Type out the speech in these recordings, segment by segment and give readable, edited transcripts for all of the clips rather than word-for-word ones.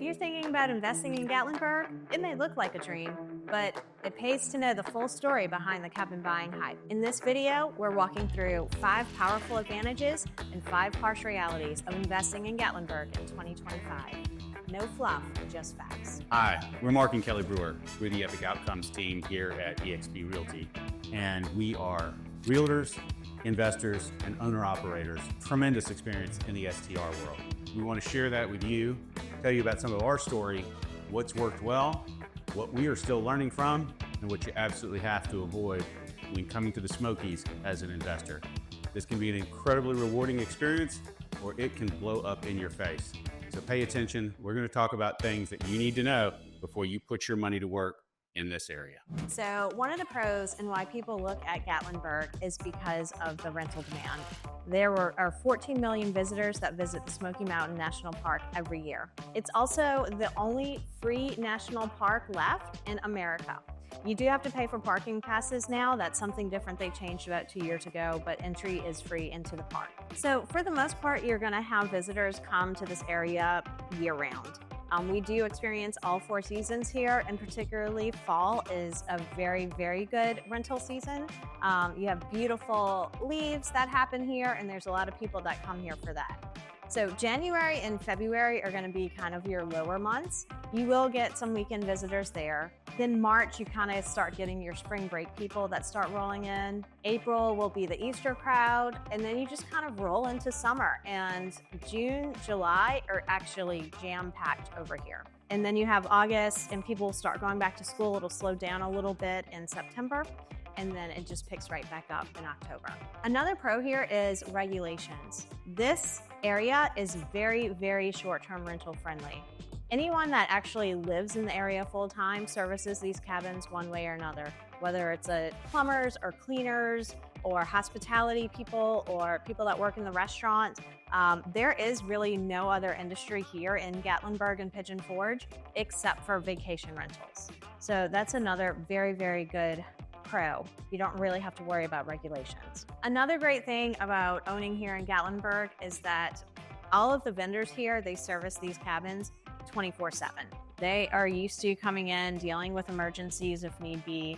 you're thinking about investing in Gatlinburg, it may look like a dream, but it pays to know the full story behind the cabin buying hype. In this video, we're walking through 5 powerful advantages and 5 harsh realities of investing in Gatlinburg in 2025. No fluff, just facts. Hi, we're Mark and Kelli Brewer. We're the Epic Outcomes team here at eXp Realty, and we are realtors, investors, and owner-operators. Tremendous experience in the STR world. We want to share that with you, tell you about some of our story, what's worked well, what we are still learning from, and what you absolutely have to avoid when coming to the Smokies as an investor. This can be an incredibly rewarding experience, or it can blow up in your face. So pay attention. We're going to talk about things that you need to know before you put your money to work in this area. So one of the pros and why people look at Gatlinburg is because of the rental demand. There are 14 million visitors that visit the Smoky Mountain National Park every year. It's also the only free national park left in America. You do have to pay for parking passes now. That's something different they changed about 2 years ago, but entry is free into the park. So for the most part, you're gonna have visitors come to this area year round. We do experience all 4 seasons here, and particularly fall is a very, very good rental season. You have beautiful leaves that happen here, and there's a lot of people that come here for that. So January and February are going to be kind of your lower months. You will get some weekend visitors there. Then March, you kind of start getting your spring break people that start rolling in. April will be the Easter crowd, and then you just kind of roll into summer. And June, July are actually jam-packed over here. And then you have August, and people start going back to school. It'll slow down a little bit in September, and then it just picks right back up in October. Another pro here is regulations. This area is very, very short-term rental friendly. Anyone that actually lives in the area full-time services these cabins one way or another, whether it's plumbers or cleaners or hospitality people or people that work in the restaurant. There is really no other industry here in Gatlinburg and Pigeon Forge except for vacation rentals. So that's another very, very good pro. You don't really have to worry about regulations. Another great thing about owning here in Gatlinburg is that all of the vendors here, they service these cabins 24/7. They are used to coming in, dealing with emergencies if need be.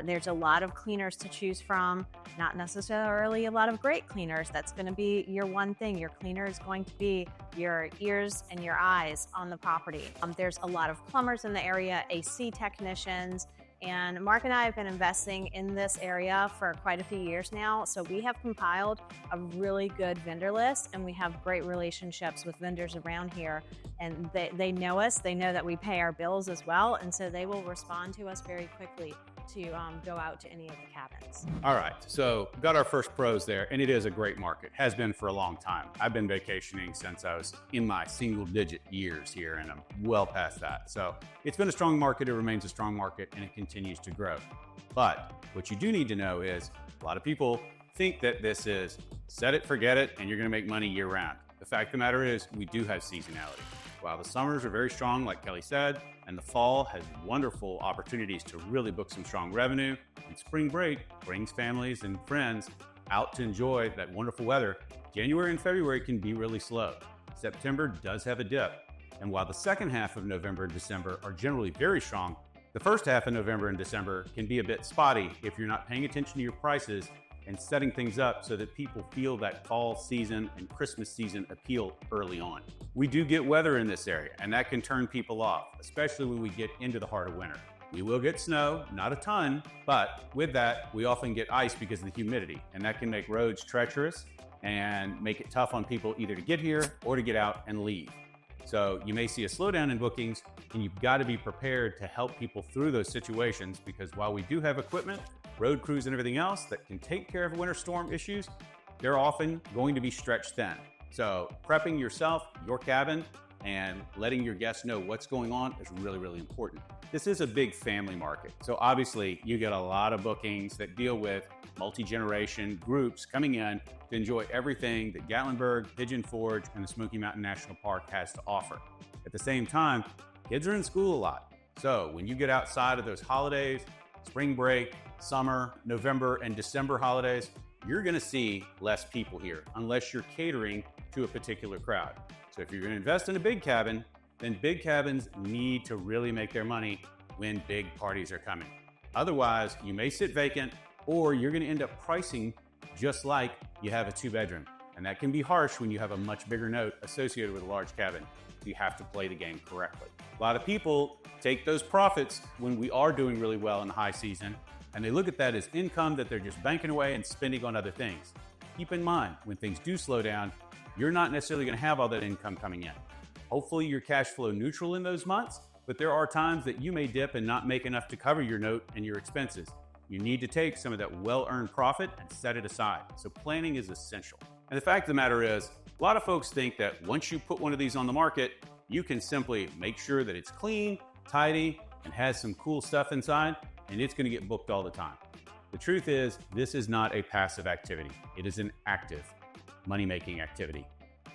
There's a lot of cleaners to choose from, not necessarily a lot of great cleaners. That's going to be your one thing. Your cleaner is going to be your ears and your eyes on the property. There's a lot of plumbers in the area, AC technicians, and Mark and I have been investing in this area for quite a few years now. So we have compiled a really good vendor list, and we have great relationships with vendors around here. And they know us, they know that we pay our bills as well. And so they will respond to us very quickly to go out to any of the cabins. All right, so got our first pros there, and it is a great market. Has been for a long time. I've been vacationing since I was in my single-digit years here, and I'm well past that. So it's been a strong market, it remains a strong market, and it continues to grow. But what you do need to know is a lot of people think that this is set it, forget it, and you're gonna make money year-round. The fact of the matter is we do have seasonality. While the summers are very strong, like Kelli said, and the fall has wonderful opportunities to really book some strong revenue, and spring break brings families and friends out to enjoy that wonderful weather, January and February can be really slow. September does have a dip. And while the second half of November and December are generally very strong, the first half of November and December can be a bit spotty if you're not paying attention to your prices and setting things up so that people feel that fall season and Christmas season appeal early on. We do get weather in this area, and that can turn people off, especially when we get into the heart of winter. We will get snow, not a ton, but with that, we often get ice because of the humidity, and that can make roads treacherous and make it tough on people either to get here or to get out and leave. So you may see a slowdown in bookings, and you've got to be prepared to help people through those situations, because while we do have equipment, road crews and everything else that can take care of winter storm issues, they're often going to be stretched thin. So prepping yourself, your cabin, and letting your guests know what's going on is really, really important. This is a big family market. So obviously you get a lot of bookings that deal with multi-generation groups coming in to enjoy everything that Gatlinburg, Pigeon Forge, and the Smoky Mountain National Park has to offer. At the same time, kids are in school a lot. So when you get outside of those holidays, spring break, summer, November, and December holidays, you're gonna see less people here unless you're catering to a particular crowd. So if you're gonna invest in a big cabin, then big cabins need to really make their money when big parties are coming. Otherwise, you may sit vacant, or you're going to end up pricing just like you have a 2-bedroom. And that can be harsh when you have a much bigger note associated with a large cabin. You have to play the game correctly. A lot of people take those profits when we are doing really well in the high season, and they look at that as income that they're just banking away and spending on other things. Keep in mind, when things do slow down, you're not necessarily going to have all that income coming in. Hopefully you're cash flow neutral in those months, but there are times that you may dip and not make enough to cover your note and your expenses. You need to take some of that well-earned profit and set it aside. So planning is essential. And the fact of the matter is, a lot of folks think that once you put one of these on the market, you can simply make sure that it's clean, tidy, and has some cool stuff inside, and it's going to get booked all the time. The truth is, this is not a passive activity. It is an active money-making activity.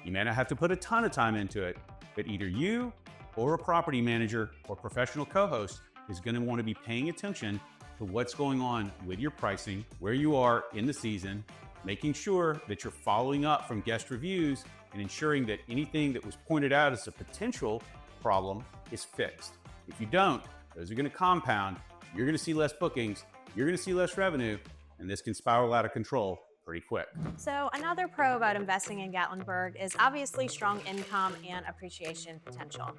You may not have to put a ton of time into it, but either you or a property manager or professional co-host is going to want to be paying attention to what's going on with your pricing, where you are in the season, making sure that you're following up from guest reviews and ensuring that anything that was pointed out as a potential problem is fixed. If you don't, those are going to compound. You're going to see less bookings, you're going to see less revenue, and this can spiral out of control pretty quick. So another pro about investing in Gatlinburg is obviously strong income and appreciation potential.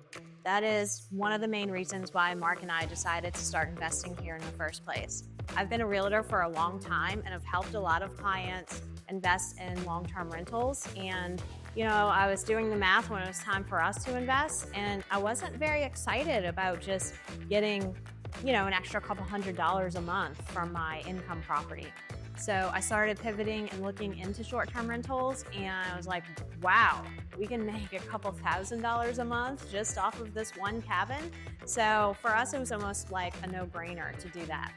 That is one of the main reasons why Mark and I decided to start investing here in the first place. I've been a realtor for a long time and have helped a lot of clients invest in long-term rentals. And, I was doing the math when it was time for us to invest, and I wasn't very excited about just getting, an extra couple $100s a month from my income property. So I started pivoting and looking into short-term rentals, and I was like, wow, we can make a couple $1,000s a month just off of this one cabin. So for us, it was almost like a no-brainer to do that.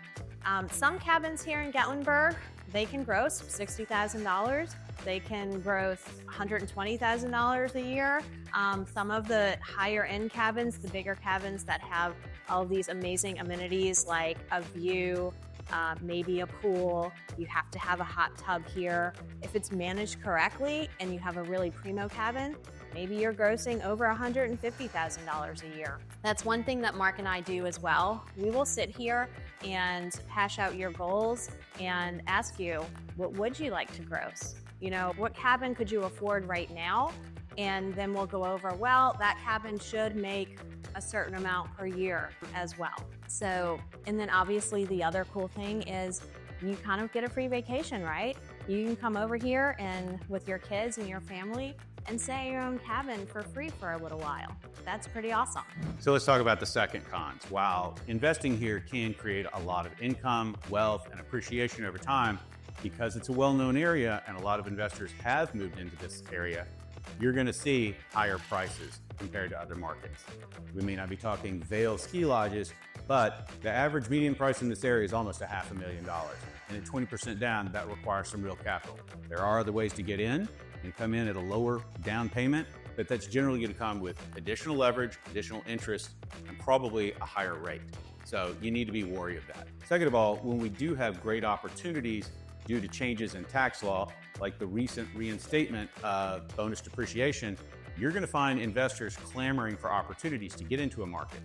Some cabins here in Gatlinburg, they can gross $60,000. They can gross $120,000 a year. Some of the higher end cabins, the bigger cabins that have all these amazing amenities like a view, maybe a pool, you have to have a hot tub here. If it's managed correctly and you have a really primo cabin, maybe you're grossing over $150,000 a year. That's one thing that Mark and I do as well. We will sit here and hash out your goals and ask you, what would you like to gross? What cabin could you afford right now? And then we'll go over, well, that cabin should make a certain amount per year as well. So, and then obviously the other cool thing is you kind of get a free vacation, right? You can come over here and with your kids and your family and stay at your own cabin for free for a little while. That's pretty awesome. So let's talk about the second cons. While investing here can create a lot of income, wealth, and appreciation over time, because it's a well-known area and a lot of investors have moved into this area, you're going to see higher prices compared to other markets. We may not be talking Vail ski lodges, but the average median price in this area is almost $500,000. And at 20% down, that requires some real capital. There are other ways to get in and come in at a lower down payment, but that's generally going to come with additional leverage, additional interest, and probably a higher rate. So you need to be wary of that. Second of all, when we do have great opportunities due to changes in tax law, like the recent reinstatement of bonus depreciation, you're going to find investors clamoring for opportunities to get into a market.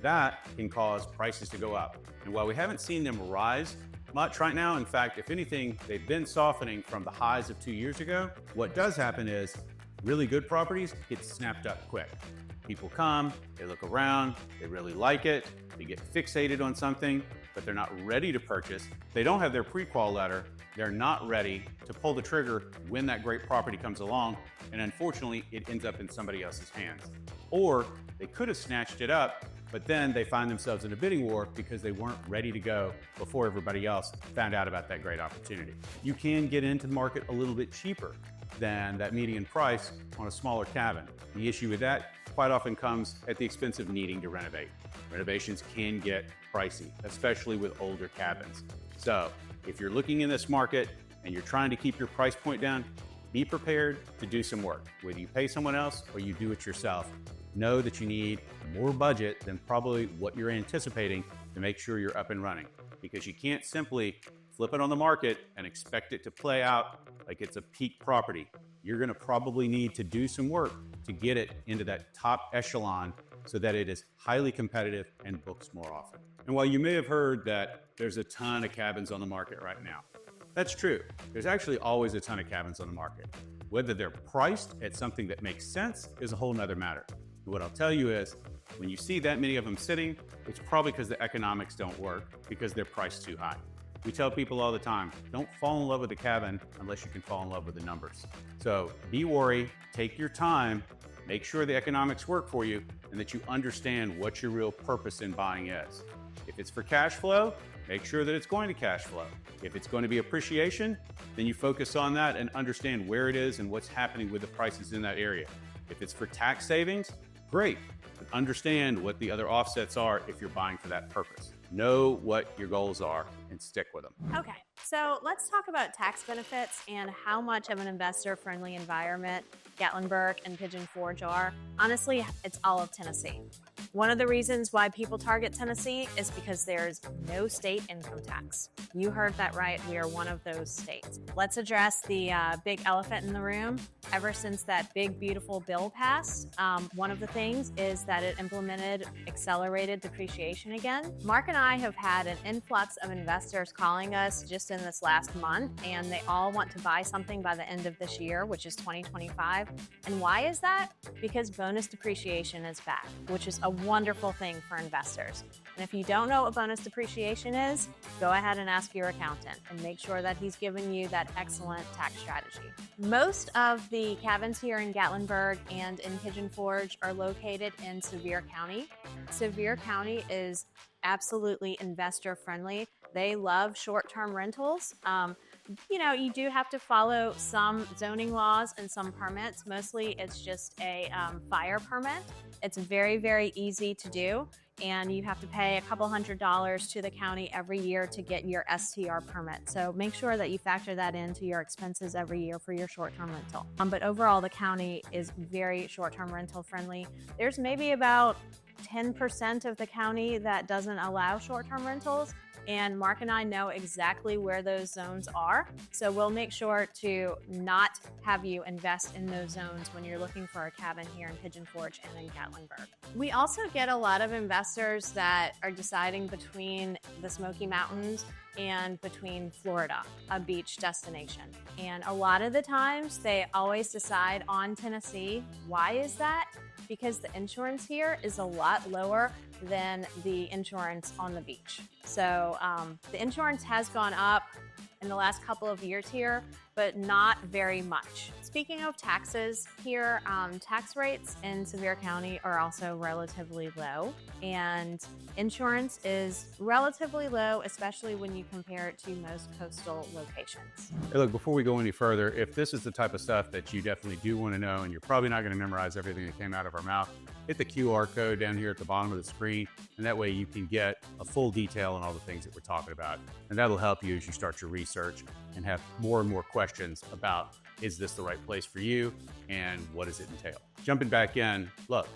That can cause prices to go up. And while we haven't seen them rise much right now, in fact, if anything, they've been softening from the highs of 2 years ago. What does happen is really good properties get snapped up quick. People come, they look around, they really like it, they get fixated on something, but they're not ready to purchase. They don't have their pre-qual letter. They're not ready to pull the trigger when that great property comes along, and unfortunately, it ends up in somebody else's hands. Or they could have snatched it up, but then they find themselves in a bidding war because they weren't ready to go before everybody else found out about that great opportunity. You can get into the market a little bit cheaper than that median price on a smaller cabin. The issue with that quite often comes at the expense of needing to renovate. Renovations can get pricey, especially with older cabins. So if you're looking in this market and you're trying to keep your price point down, be prepared to do some work. Whether you pay someone else or you do it yourself, know that you need more budget than probably what you're anticipating to make sure you're up and running, because you can't simply flip it on the market and expect it to play out like it's a peak property. you're going to probably need to do some work to get it into that top echelon so that it is highly competitive and books more often. And while you may have heard that there's a ton of cabins on the market right now, that's true. There's actually always a ton of cabins on the market. Whether they're priced at something that makes sense is a whole nother matter. What I'll tell you is, when you see that many of them sitting, it's probably because the economics don't work, because they're priced too high. We tell people all the time, don't fall in love with a cabin unless you can fall in love with the numbers. So be wary, take your time, make sure the economics work for you, and that you understand what your real purpose in buying is. If it's for cash flow, make sure that it's going to cash flow. If it's going to be appreciation, then you focus on that and understand where it is and what's happening with the prices in that area. If it's for tax savings, great. But understand what the other offsets are if you're buying for that purpose. Know what your goals are and stick with them. Okay, so let's talk about tax benefits and how much of an investor-friendly environment Gatlinburg and Pigeon Forge are. Honestly, it's all of Tennessee. One of the reasons why people target Tennessee is because there's no state income tax. You heard that right, we are one of those states. Let's address the big elephant in the room. Ever since that big, beautiful bill passed, one of the things is that it implemented accelerated depreciation again. Mark and I have had an influx of investors calling us just in this last month, and they all want to buy something by the end of this year, which is 2025. And why is that? Because bonus depreciation is back, which is a wonderful thing for investors. And if you don't know what bonus depreciation is, go ahead and ask your accountant and make sure that he's giving you that excellent tax strategy. Most of the cabins here in Gatlinburg and in Pigeon Forge are located in Sevier County. Sevier County is absolutely investor friendly. They love short-term rentals. You know, you do have to follow some zoning laws and some permits. Mostly it's just a fire permit. It's very, very easy to do. And you have to pay a couple $100s to the county every year to get your STR permit. So make sure that you factor that into your expenses every year for your short-term rental. But overall, the county is very short-term rental friendly. There's maybe about 10% of the county that doesn't allow short-term rentals. And Mark and I know exactly where those zones are. So we'll make sure to not have you invest in those zones when you're looking for a cabin here in Pigeon Forge and in Gatlinburg. We also get a lot of investors that are deciding between the Smoky Mountains and between Florida, a beach destination. And a lot of the times they always decide on Tennessee. Why is that? Because the insurance here is a lot lower than the insurance on the beach. So the insurance has gone up in the last couple of years here, but not very much. Speaking of taxes here, tax rates in Sevier County are also relatively low, and insurance is relatively low, especially when you compare it to most coastal locations. Hey, look, before we go any further, if this is the type of stuff that you definitely do want to know, and you're probably not going to memorize everything that came out of our mouth, hit the QR code down here at the bottom of the screen, and that way you can get a full detail on all the things that we're talking about. And that'll help you as you start your research and have more and more questions about, is this the right place for you, and what does it entail? Jumping back in, look,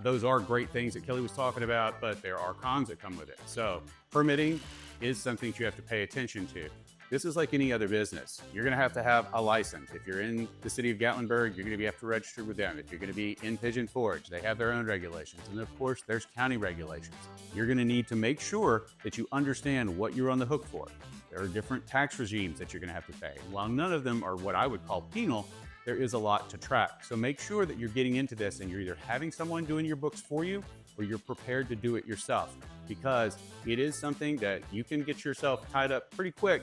those are great things that Kelli was talking about, but there are cons that come with it. So permitting is something that you have to pay attention to. This is like any other business. You're gonna have to have a license. If you're in the city of Gatlinburg, you're gonna have to register with them. If you're gonna be in Pigeon Forge, they have their own regulations. And of course, there's county regulations. You're gonna need to make sure that you understand what you're on the hook for. There are different tax regimes that you're gonna have to pay. While none of them are what I would call penal, there is a lot to track. So make sure that you're getting into this and you're either having someone doing your books for you or you're prepared to do it yourself, because it is something that you can get yourself tied up pretty quick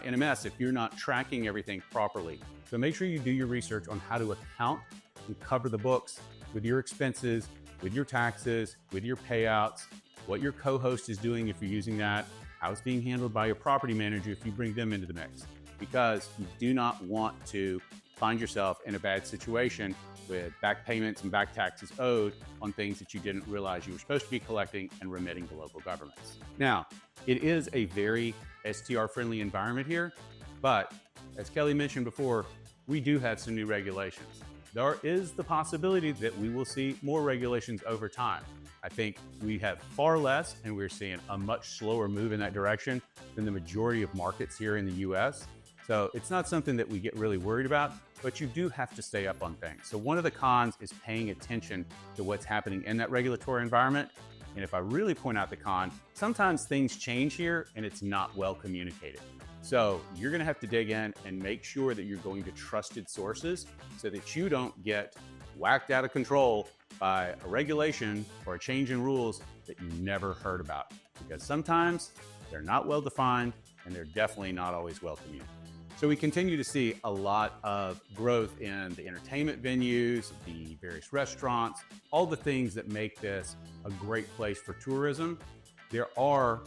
in a mess if you're not tracking everything properly. So make sure you do your research on how to account and cover the books with your expenses, with your taxes, with your payouts, what your co-host is doing if you're using that, how it's being handled by your property manager if you bring them into the mix, because you do not want to find yourself in a bad situation with back payments and back taxes owed on things that you didn't realize you were supposed to be collecting and remitting to local governments. Now, it is a very STR-friendly environment here, but as Kelli mentioned before, we do have some new regulations. There is the possibility that we will see more regulations over time. I think we have far less, and we're seeing a much slower move in that direction than the majority of markets here in the US. So it's not something that we get really worried about, but you do have to stay up on things. So one of the cons is paying attention to what's happening in that regulatory environment. And if I really point out the con, sometimes things change here and it's not well communicated. So you're gonna have to dig in and make sure that you're going to trusted sources so that you don't get whacked out of control by a regulation or a change in rules that you never heard about. Because sometimes they're not well defined and they're definitely not always well communicated. So we continue to see a lot of growth in the entertainment venues, the various restaurants, all the things that make this a great place for tourism. There are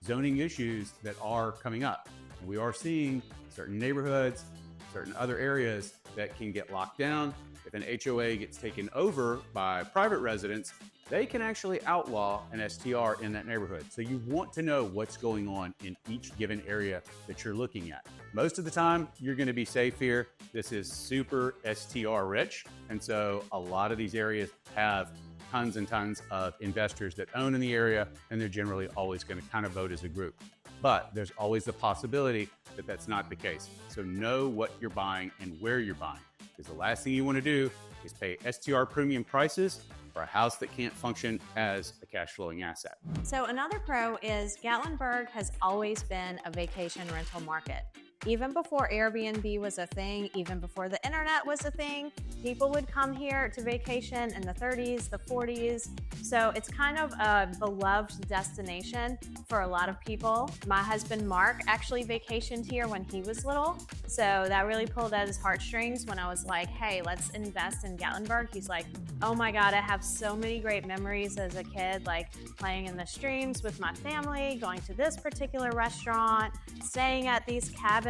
zoning issues that are coming up. We are seeing certain neighborhoods, certain other areas that can get locked down. If an HOA gets taken over by private residents, they can actually outlaw an STR in that neighborhood. So you want to know what's going on in each given area that you're looking at. Most of the time, you're gonna be safe here. This is super STR rich. And so a lot of these areas have tons and tons of investors that own in the area, and they're generally always gonna kind of vote as a group. But there's always the possibility that that's not the case. So know what you're buying and where you're buying. Because the last thing you wanna do is pay STR premium prices for a house that can't function as a cash flowing asset. So another pro is Gatlinburg has always been a vacation rental market. Even before Airbnb was a thing, even before the internet was a thing, people would come here to vacation in the 30s, the 40s. So it's kind of a beloved destination for a lot of people. My husband, Mark, actually vacationed here when he was little. So that really pulled at his heartstrings when I was like, hey, let's invest in Gatlinburg. He's like, oh my God, I have so many great memories as a kid, like playing in the streams with my family, going to this particular restaurant, staying at these cabins.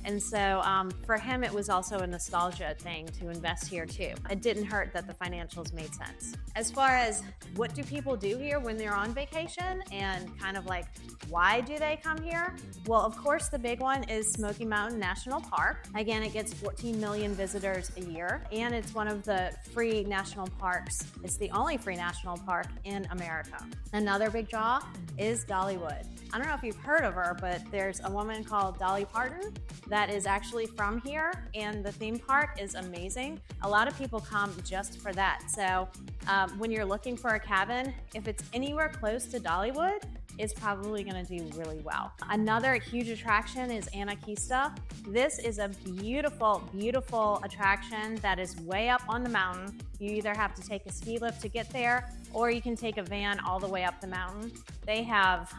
And so for him, it was also a nostalgia thing to invest here too. It didn't hurt that the financials made sense. As far as what do people do here when they're on vacation and kind of like, why do they come here? Well, of course, the big one is Smoky Mountain National Park. Again, it gets 14 million visitors a year, and it's one of the free national parks. It's the only free national park in America. Another big draw is Dollywood. I don't know if you've heard of her, but there's a woman called Dolly Parton that is actually from here, and the theme park is amazing. A lot of people come just for that. So when you're looking for a cabin, if it's anywhere close to Dollywood, it's probably gonna do really well. Another huge attraction is Anakista. This is a beautiful, beautiful attraction that is way up on the mountain. You either have to take a ski lift to get there, or you can take a van all the way up the mountain. They have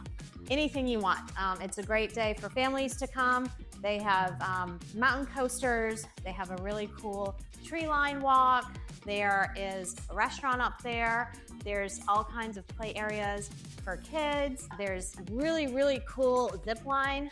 anything you want. It's a great day for families to come. They have mountain coasters. They have a really cool tree line walk. There is a restaurant up there. There's all kinds of play areas for kids. There's really, really cool zip line.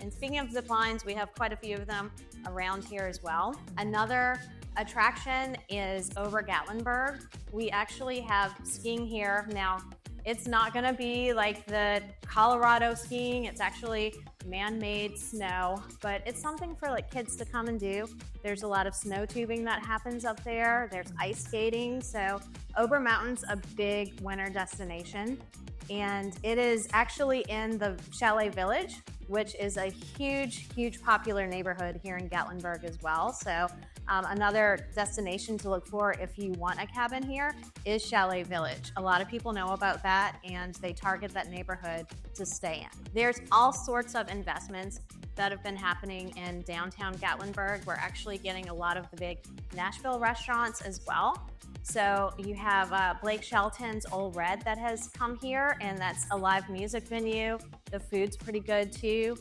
And speaking of zip lines, we have quite a few of them around here as well. Another attraction is over Gatlinburg. We actually have skiing here. Now, it's not gonna be like the Colorado skiing. It's actually man-made snow, but it's something for like kids to come and do. There's a lot of snow tubing that happens up there. There's ice skating. So Ober Mountain's a big winter destination, and it is actually in the Chalet Village, which is a huge, huge popular neighborhood here in Gatlinburg as well. So another destination to look for if you want a cabin here is Chalet Village. A lot of people know about that, and they target that neighborhood to stay in. There's all sorts of investments that have been happening in downtown Gatlinburg. We're actually getting a lot of the big Nashville restaurants as well. So you have Blake Shelton's Old Red that has come here, and that's a live music venue. The food's pretty good too.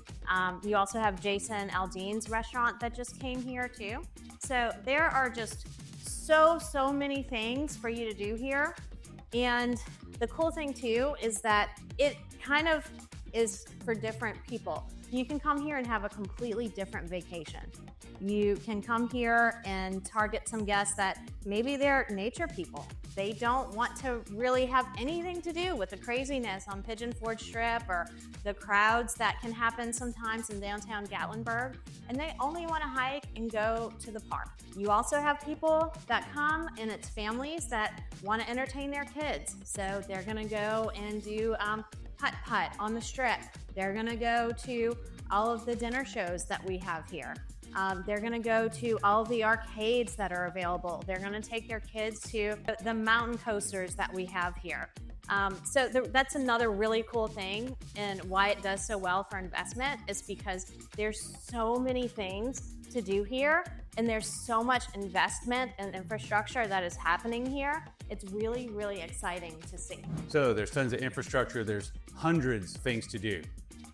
You also have Jason Aldean's restaurant that just came here too. So there are just so many things for you to do here. And the cool thing too is that it kind of is for different people. You can come here and have a completely different vacation. You can come here and target some guests that maybe they're nature people. They don't want to really have anything to do with the craziness on Pigeon Forge Strip or the crowds that can happen sometimes in downtown Gatlinburg, and they only want to hike and go to the park. You also have people that come, and it's families that want to entertain their kids. So they're gonna go and do putt-putt on the strip. They're gonna go to all of the dinner shows that we have here. They're going to go to all the arcades that are available. They're going to take their kids to the mountain coasters that we have here. That's another really cool thing, and why it does so well for investment is because there's so many things to do here, and there's so much investment and infrastructure that is happening here. It's really, really exciting to see. So there's tons of infrastructure, there's hundreds of things to do.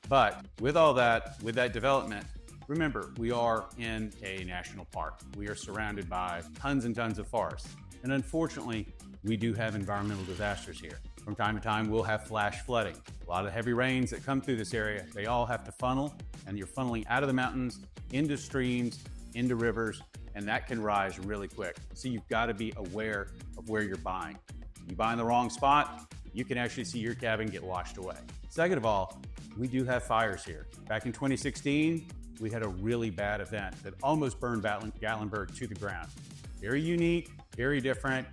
But with all that, with that development, remember, we are in a national park. We are surrounded by tons and tons of forests. And unfortunately, we do have environmental disasters here. From time to time, we'll have flash flooding. A lot of heavy rains that come through this area, they all have to funnel, and you're funneling out of the mountains, into streams, into rivers, and that can rise really quick. So you've got to be aware of where you're buying. You buy in the wrong spot, you can actually see your cabin get washed away. Second of all, we do have fires here. Back in 2016, we had a really bad event that almost burned Gatlinburg to the ground. Very unique, very different,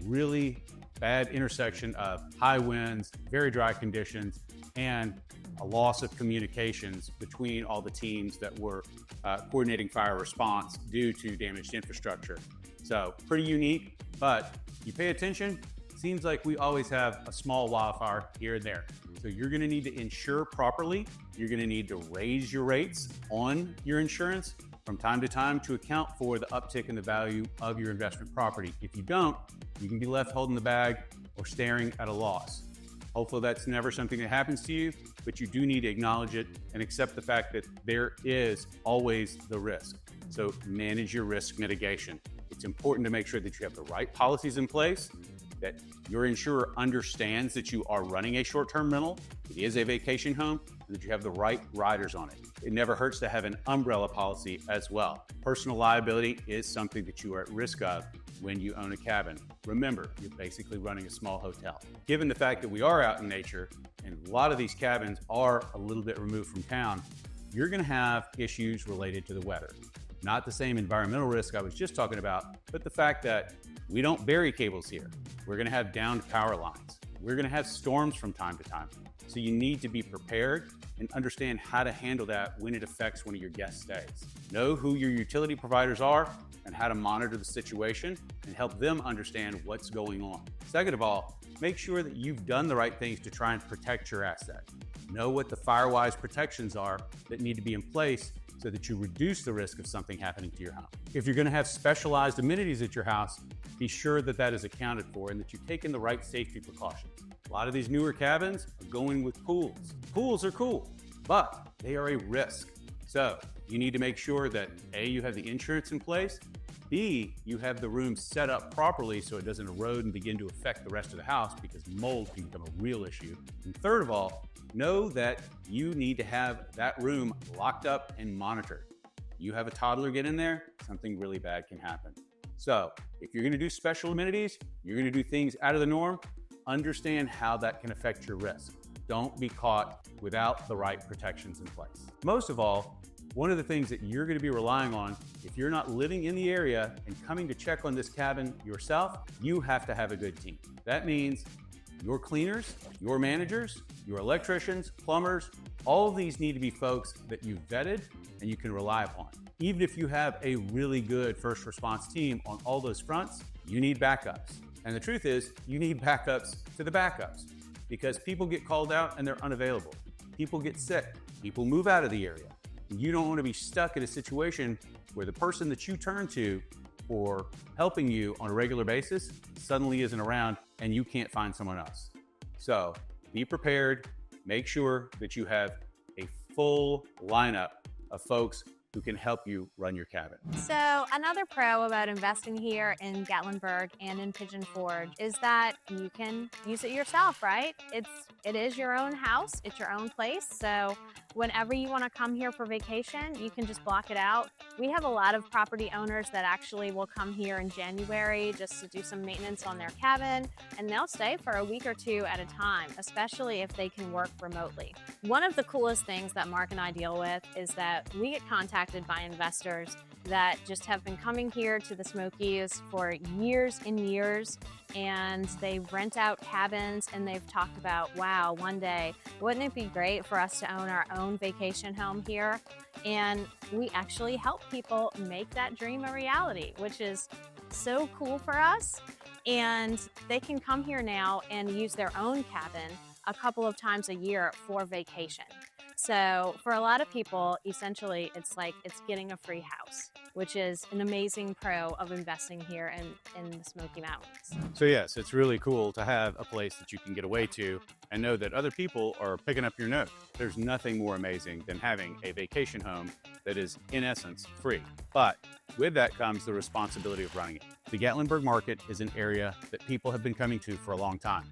really bad intersection of high winds, very dry conditions, and a loss of communications between all the teams that were coordinating fire response due to damaged infrastructure. So pretty unique, but you pay attention, seems like we always have a small wildfire here and there. So you're gonna need to insure properly. You're gonna need to raise your rates on your insurance from time to time to account for the uptick in the value of your investment property. If you don't, you can be left holding the bag or staring at a loss. Hopefully that's never something that happens to you, but you do need to acknowledge it and accept the fact that there is always the risk. So manage your risk mitigation. It's important to make sure that you have the right policies in place, that your insurer understands that you are running a short-term rental, it is a vacation home, and that you have the right riders on it. It never hurts to have an umbrella policy as well. Personal liability is something that you are at risk of when you own a cabin. Remember, you're basically running a small hotel. Given the fact that we are out in nature, and a lot of these cabins are a little bit removed from town, you're gonna have issues related to the weather. Not the same environmental risk I was just talking about, but the fact that we don't bury cables here. We're gonna have downed power lines. We're gonna have storms from time to time. So you need to be prepared and understand how to handle that when it affects one of your guest stays. Know who your utility providers are and how to monitor the situation and help them understand what's going on. Second of all, make sure that you've done the right things to try and protect your asset. Know what the fire-wise protections are that need to be in place so that you reduce the risk of something happening to your home. If you're gonna have specialized amenities at your house, be sure that that is accounted for and that you've taken the right safety precautions. A lot of these newer cabins are going with pools. Pools are cool, but they are a risk. So you need to make sure that A, you have the insurance in place, B, you have the room set up properly so it doesn't erode and begin to affect the rest of the house because mold can become a real issue. And third of all, know that you need to have that room locked up and monitored. You have a toddler get in there, something really bad can happen. So if you're gonna do special amenities, you're gonna do things out of the norm, understand how that can affect your risk. Don't be caught without the right protections in place. Most of all, one of the things that you're going to be relying on, if you're not living in the area and coming to check on this cabin yourself, you have to have a good team. That means your cleaners, your managers, your electricians, plumbers, all of these need to be folks that you've vetted and you can rely upon. Even if you have a really good first response team on all those fronts, you need backups. And the truth is, you need backups to the backups because people get called out and they're unavailable. People get sick. People move out of the area. You don't want to be stuck in a situation where the person that you turn to for helping you on a regular basis suddenly isn't around and you can't find someone else. So be prepared. Make sure that you have a full lineup of folks who can help you run your cabin. So another pro about investing here in Gatlinburg and in Pigeon is that you can use it yourself, right? It is your own house, it's your own place. So whenever you want to come here for vacation, you can just block it out. We have a lot of property owners that actually will come here in January just to do some maintenance on their cabin, and they'll stay for a week or two at a time, especially if they can work remotely. One of the coolest things that Mark and I deal with is that we get contacted by investors that just have been coming here to the Smokies for years and years, and they rent out cabins and they've talked about, wow, one day, wouldn't it be great for us to own our own vacation home here? and we actually help people make that dream a reality, which is so cool for us. And they can come here now and use their own cabin a couple of times a year for vacation. So for a lot of people, essentially, it's like it's getting a free house, which is an amazing pro of investing here in the Smoky Mountains. So yes, it's really cool to have a place that you can get away to and know that other people are picking up your note. There's nothing more amazing than having a vacation home that is, in essence, free. But with that comes the responsibility of running it. The Gatlinburg market is an area that people have been coming to for a long time.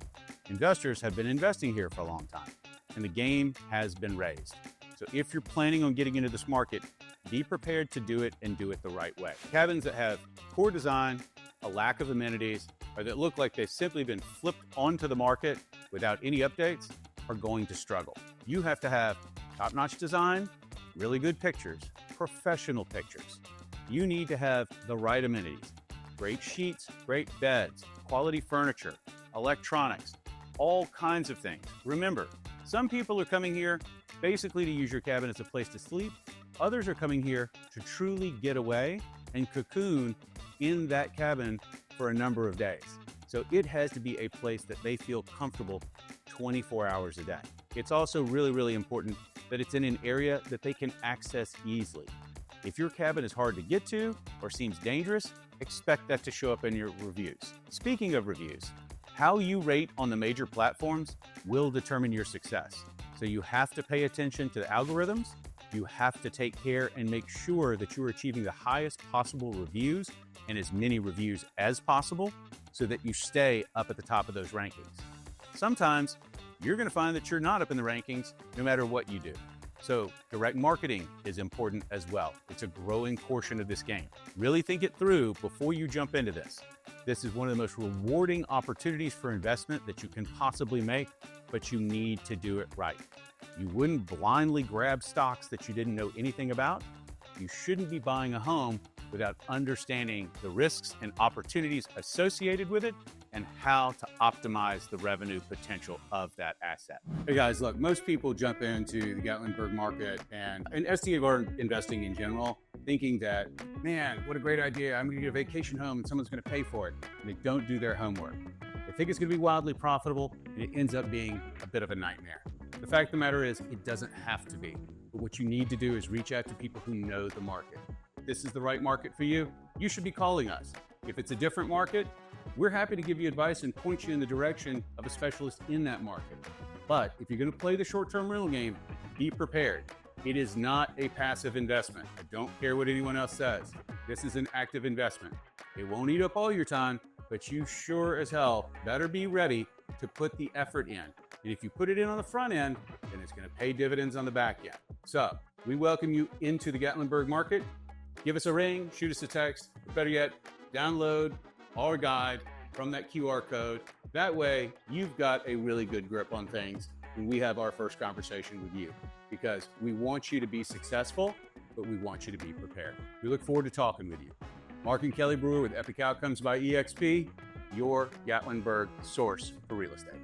Investors have been investing here for a long time, and the game has been raised. So if you're planning on getting into this market, be prepared to do it and do it the right way. Cabins that have poor design, a lack of amenities, or that look like they've simply been flipped onto the market without any updates are going to struggle. You have to have top-notch design, really good pictures, professional pictures. You need to have the right amenities, great sheets, great beds, quality furniture, electronics, all kinds of things. Remember, some people are coming here basically to use your cabin as a place to sleep. Others are coming here to truly get away and cocoon in that cabin for a number of days. So it has to be a place that they feel comfortable 24 hours a day. It's also really, really important that it's in an area that they can access easily. If your cabin is hard to get to or seems dangerous, expect that to show up in your reviews. Speaking of reviews, how you rate on the major platforms will determine your success. So you have to pay attention to the algorithms. You have to take care and make sure that you're achieving the highest possible reviews and as many reviews as possible so that you stay up at the top of those rankings. Sometimes you're going to find that you're not up in the rankings no matter what you do. So direct marketing is important as well. It's a growing portion of this game. Really think it through before you jump into this. This is one of the most rewarding opportunities for investment that you can possibly make, but you need to do it right. You wouldn't blindly grab stocks that you didn't know anything about. You shouldn't be buying a home without understanding the risks and opportunities associated with it and how to optimize the revenue potential of that asset. Hey guys, look, most people jump into the Gatlinburg market and STR investing in general, thinking that, man, what a great idea. I'm gonna get a vacation home and someone's gonna pay for it. And they don't do their homework. They think it's gonna be wildly profitable and it ends up being a bit of a nightmare. The fact of the matter is it doesn't have to be. But what you need to do is reach out to people who know the market. If this is the right market for you, you should be calling us. If it's a different market, we're happy to give you advice and point you in the direction of a specialist in that market. But if you're going to play the short-term rental game, be prepared. It is not a passive investment. I don't care what anyone else says. This is an active investment. It won't eat up all your time, but you sure as hell better be ready to put the effort in. And if you put it in on the front end, then it's going to pay dividends on the back end. So we welcome you into the Gatlinburg market. Give us a ring, shoot us a text, or better yet, download our guide from that QR code. That way, you've got a really good grip on things when we have our first conversation with you, because we want you to be successful, but we want you to be prepared. We look forward to talking with you. Mark and Kelli Brewer with Epic Outcomes by EXP, your Gatlinburg source for real estate.